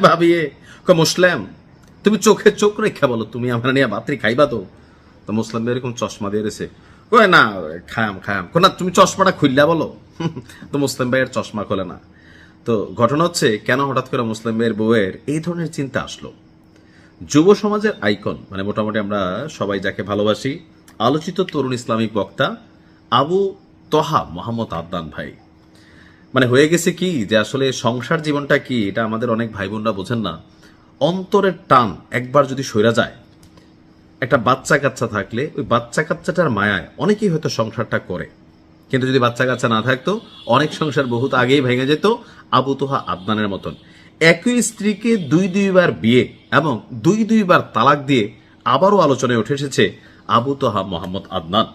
ভাবিয়ে মুসলিম তুমি চোখে চোখ রেখা বলো তুমি আমার নিয়ে বাতরি খাইবা তো মুসলিম এরকম চশমা দিয়ে রেছে কই না খায়াম না তুমি চশমাটা খুললা বলো। তো মুসলিম ভাইয়ের চশমা খোলে না। তো ঘটনা হচ্ছে কেন হঠাৎ করে মুসলিম ভাইয়ের বউয়ের এই ধরনের চিন্তা আসলো। যুব সমাজের আইকন মানে মোটামুটি আমরা সবাই যাকে ভালোবাসি, আলোচিত তরুণ ইসলামিক বক্তা আবু তহা মোহাম্মদ আদনান ভাই, মানে হয়ে গেছে কি যে আসলে সংসার জীবনটা কি এটা আমাদের অনেক ভাই বোনরা বোঝেন না। অন্তরের টান একবার যদি সইরা যায়, একটা বাচ্চা কাচ্চা থাকলে ওই বাচ্চা কাচ্চাটার মায়ায় অনেকেই হয়তো সংসারটা করে, কিন্তু যদি বাচ্চা কাচ্চা না থাকতো অনেক সংসার বহুত আগেই ভেঙে যেত আবু তোহা আদনানের মতন। একই স্ত্রীকে দুইবার বিয়ে এবং দুইবার তালাক দিয়ে আবারও আলোচনায় উঠে এসেছে আবু তোহা মোহাম্মদ আদনান।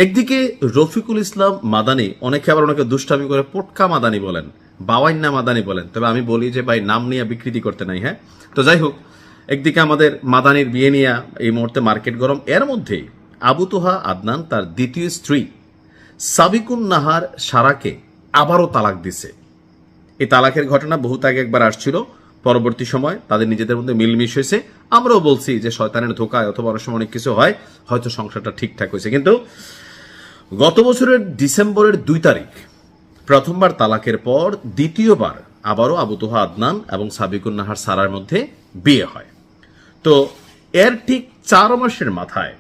একদিকে রফিকুল ইসলাম মাদানি, অনেকে আবার ওনাকে দুষ্টামি করে পটকা মাদানি বলেন, বাওয়াইন্না মাদানি বলেন, তবে আমি বলি যে ভাই নাম নিয়ে বিকৃতি করতে নাই। হ্যাঁ, তো যাই হোক, একদিকে আমাদের মাদানির বিয়ে নিয়ে এই মুহূর্তে মার্কেট গরম, এর মধ্যেই আবু তোহা আদনান তার দ্বিতীয় স্ত্রী সাবিকুন নাহার সারাকে আবারও তালাক দিছে। এই তালাকের ঘটনা বহুত আগে একবার আসছিল, পরবর্তী সময় তাদের নিজেদের মধ্যে মিলমিশ হয়েছে। আমরাও বলছি যে শয়তানের ধোকায় অথবা অনেক সময় অনেক কিছু হয়, হয়তো সংসারটা ঠিকঠাক হয়েছে। কিন্তু গত বছরের ডিসেম্বরের 2 তারিখ প্রথমবার তালাকের পর দ্বিতীয়বার আবারও আবু তোহা আদনান এবং সাবিকুন নাহার সারার মধ্যে বিয়ে হয়। তো এর ঠিক 4 মাসের মাথায়,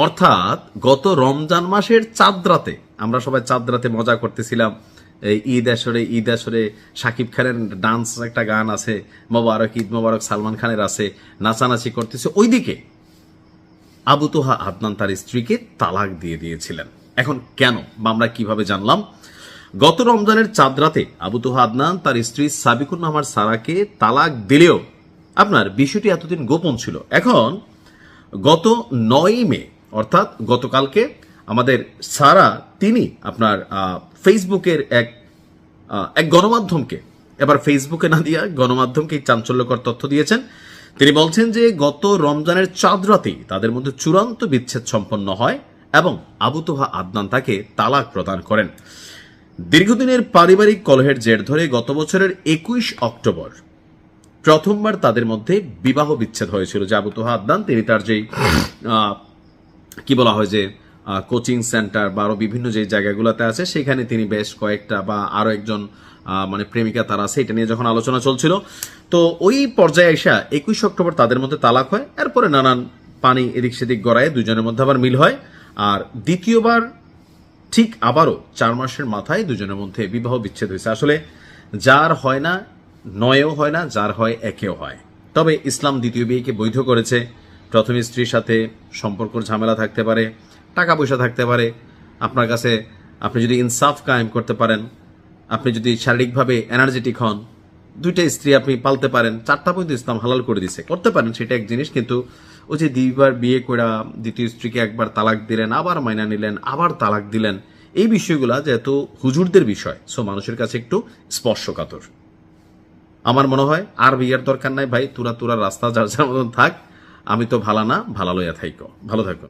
অর্থাৎ গত রমজান মাসের চাঁদ রাতে, আমরা সবাই চাঁদ রাতে মজা করতেছিলাম, ঈদ আসরে শাকিব খানের ডান্স একটা গান আছে, মোবারক ঈদ মোবারক সালমান খানের আছে, নাচানাচি করতেছে, ওইদিকে আবু তোহা আদনান তার স্ত্রীকে তালাক দিয়ে দিয়েছিলেন। এখন কেন বা আমরা কিভাবে জানলাম? গত রমজানের চাঁদ রাতে আবু তোহা আদনান তার স্ত্রী সাবিকুন নাহার সারাকে তালাক দিলেও আপনার বিষয়টি এতদিন গোপন ছিল। এখন গত 9 মে অর্থাৎ গতকালকে আমাদের সারা তিনি আপনার ফেসবুকের এক গণমাধ্যমকে, এবার ফেসবুকে না দিয়া গণমাধ্যমকে চাঞ্চল্যকর তথ্য দিয়েছেন। তিনি বলছেন যে গত রমজানের চাঁদ রাতেই তাদের মধ্যে চূড়ান্ত বিচ্ছেদ সম্পন্ন হয় এবং আবু তোহা আদনান তাকে তালাক প্রদান করেন। দীর্ঘদিনের পারিবারিক কলহের জের ধরে গত বছরের 21 অক্টোবর প্রথমবার তাদের মধ্যে বিবাহ বিচ্ছেদ হয়েছিল। যে আবু তোহা আদনান তিনি তার যেই কি বলা হয় যে কোচিং সেন্টার বা আরো বিভিন্ন যে জায়গাগুলোতে আছে সেখানে তিনি বেশ কয়েকটা বা আরো একজন মানে প্রেমিকা তার আছে, এটা নিয়ে যখন আলোচনা চলছিল, তো ওই পর্যায়ে এসে 21 অক্টোবর তাদের মধ্যে তালাক হয়। এরপরে নানান পানি এদিক সেদিক গড়ায় দুজনের মধ্যে আবার মিল হয়। আর দ্বিতীয়বার ঠিক আবারও 4 মাসের মাথায় দুজনের মধ্যে বিবাহ বিচ্ছেদ হয়েছে। আসলে যার হয় না 9এও হয় না, যার হয় 1এও হয়। তবে ইসলাম দ্বিতীয় বিয়েকে বৈধ করেছে। প্রথম স্ত্রীর সাথে সম্পর্কের ঝামেলা থাকতে পারে, টাকা পয়সা থাকতে পারে, আপনার কাছে আপনি যদি ইনসাফ কায়েম করতে পারেন, আপনি যদি শারীরিকভাবে এনার্জেটিক হন, 2টা স্ত্রী আপনি পালতে পারেন, 4টা পর্যন্ত ইসলাম হালাল করে দিছে, করতে পারেন, সেটা এক জিনিস। কিন্তু ওই যে 2বার বিয়ে করে দ্বিতীয় স্ত্রীকে একবার তালাক দিলেন, আবার মাইনা নিলেন, আবার তালাক দিলেন, এই বিষয়গুলা যেহেতু হুজুরদের বিষয়, সো মানুষের কাছে একটু স্পর্শকাতর। আমার মনে হয় আর বিয়ের দরকার নাই ভাই, তুরা রাস্তা যার যার মতন থাক, আমি তো ভালো না, ভালো লইয়া থাইকো, ভালো থাকো।